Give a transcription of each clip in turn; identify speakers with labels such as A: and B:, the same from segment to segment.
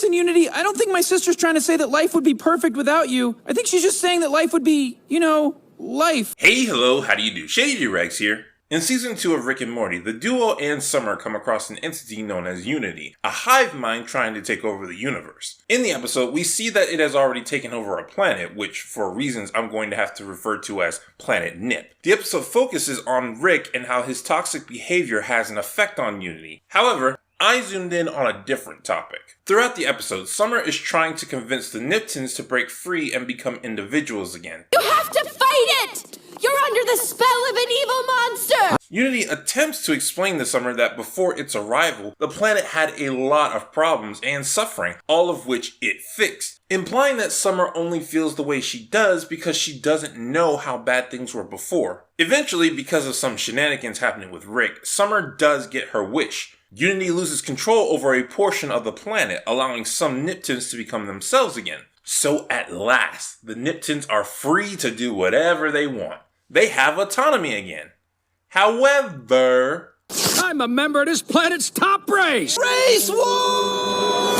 A: Listen, Unity, I don't think my sister's trying to say that life would be perfect without you. I think she's just saying that life would be, life.
B: Hey, hello, how do you do? Shady Doorags here. In Season 2 of Rick and Morty, the duo and Summer come across an entity known as Unity, a hive mind trying to take over the universe. In the episode, we see that it has already taken over a planet, which, for reasons I'm going to have to refer to as Planet Nip. The episode focuses on Rick and how his toxic behavior has an effect on Unity. However, I zoomed in on a different topic. Throughout the episode, Summer is trying to convince the Niptons to break free and become individuals again.
C: You have to fight it! You're under the spell of an evil monster!
B: Unity attempts to explain to Summer that before its arrival, the planet had a lot of problems and suffering, all of which it fixed, implying that Summer only feels the way she does because she doesn't know how bad things were before. Eventually, because of some shenanigans happening with Rick, Summer does get her wish. Unity loses control over a portion of the planet, allowing some Niptons to become themselves again. So at last, the Niptons are free to do whatever they want. They have autonomy again. However,
D: I'm a member of this planet's top race!
A: Race war!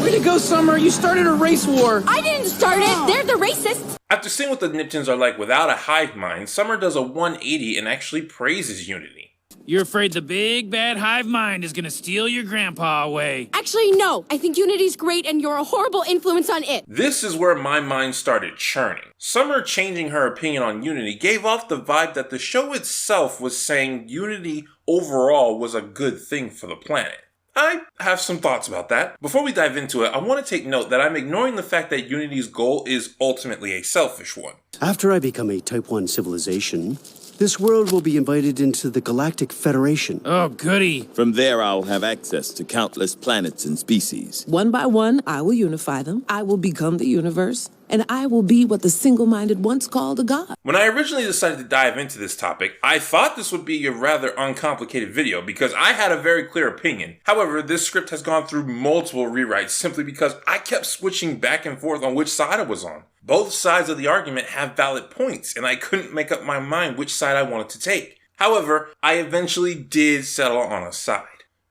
A: Way to go, Summer. You started a race war.
C: I didn't start it. They're the racists.
B: After seeing what the Niptons are like without a hive mind, Summer does a 180 and actually praises Unity.
D: You're afraid the big bad hive mind is gonna steal your grandpa away.
C: Actually, no. I think Unity's great and you're a horrible influence on it.
B: This is where my mind started churning. Summer changing her opinion on Unity gave off the vibe that the show itself was saying Unity overall was a good thing for the planet. I have some thoughts about that. Before we dive into it, I want to take note that I'm ignoring the fact that Unity's goal is ultimately a selfish one.
E: After I become a Type 1 civilization, this world will be invited into the Galactic Federation.
D: Oh, goody.
F: From there, I'll have access to countless planets and species.
G: One by one, I will unify them. I will become the universe. And I will be what the single-minded once called a god.
B: When I originally decided to dive into this topic, I thought this would be a rather uncomplicated video because I had a very clear opinion. However, this script has gone through multiple rewrites simply because I kept switching back and forth on which side I was on. Both sides of the argument have valid points, and I couldn't make up my mind which side I wanted to take. However, I eventually did settle on a side.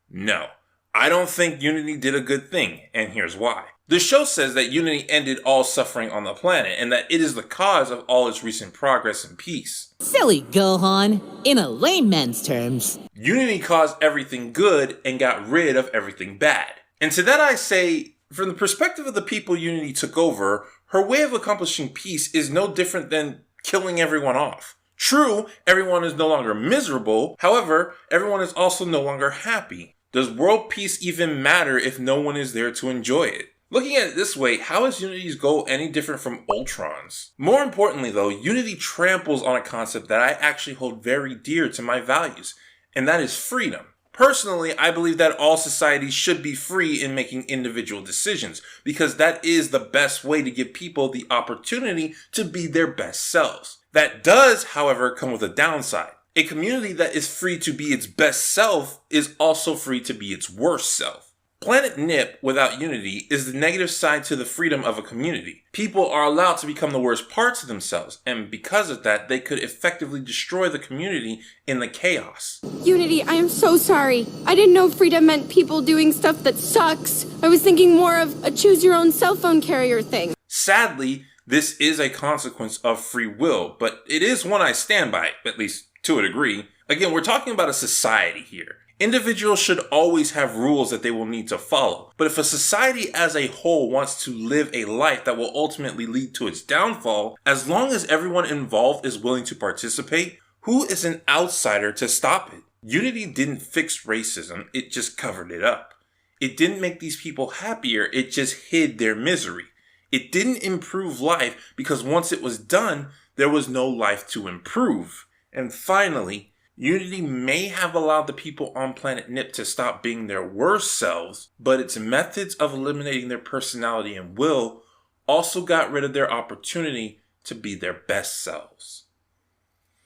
B: No, I don't think Unity did a good thing, and here's why. The show says that Unity ended all suffering on the planet, and that it is the cause of all its recent progress and peace.
H: Silly Gohan, in a layman's terms.
B: Unity caused everything good and got rid of everything bad. And to that I say, from the perspective of the people Unity took over, her way of accomplishing peace is no different than killing everyone off. True, everyone is no longer miserable, however, everyone is also no longer happy. Does world peace even matter if no one is there to enjoy it? Looking at it this way, how is Unity's goal any different from Ultron's? More importantly though, Unity tramples on a concept that I actually hold very dear to my values, and that is freedom. Personally, I believe that all societies should be free in making individual decisions, because that is the best way to give people the opportunity to be their best selves. That does, however, come with a downside. A community that is free to be its best self is also free to be its worst self. Planet Nip, without Unity, is the negative side to the freedom of a community. People are allowed to become the worst parts of themselves, and because of that, they could effectively destroy the community in the chaos.
C: Unity, I am so sorry. I didn't know freedom meant people doing stuff that sucks. I was thinking more of a choose-your-own cell phone carrier thing.
B: Sadly, this is a consequence of free will, but it is one I stand by, at least to a degree. Again, we're talking about a society here. Individuals should always have rules that they will need to follow. But if a society as a whole wants to live a life that will ultimately lead to its downfall, as long as everyone involved is willing to participate, who is an outsider to stop it? Unity didn't fix racism, it just covered it up. It didn't make these people happier, it just hid their misery. It didn't improve life because once it was done, there was no life to improve. And finally, Unity may have allowed the people on Planet Nip to stop being their worst selves, but its methods of eliminating their personality and will also got rid of their opportunity to be their best selves.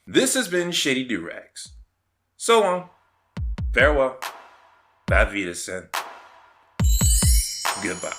B: This has been Shady Doorags. So long, farewell, Bad Vida Sen, goodbye.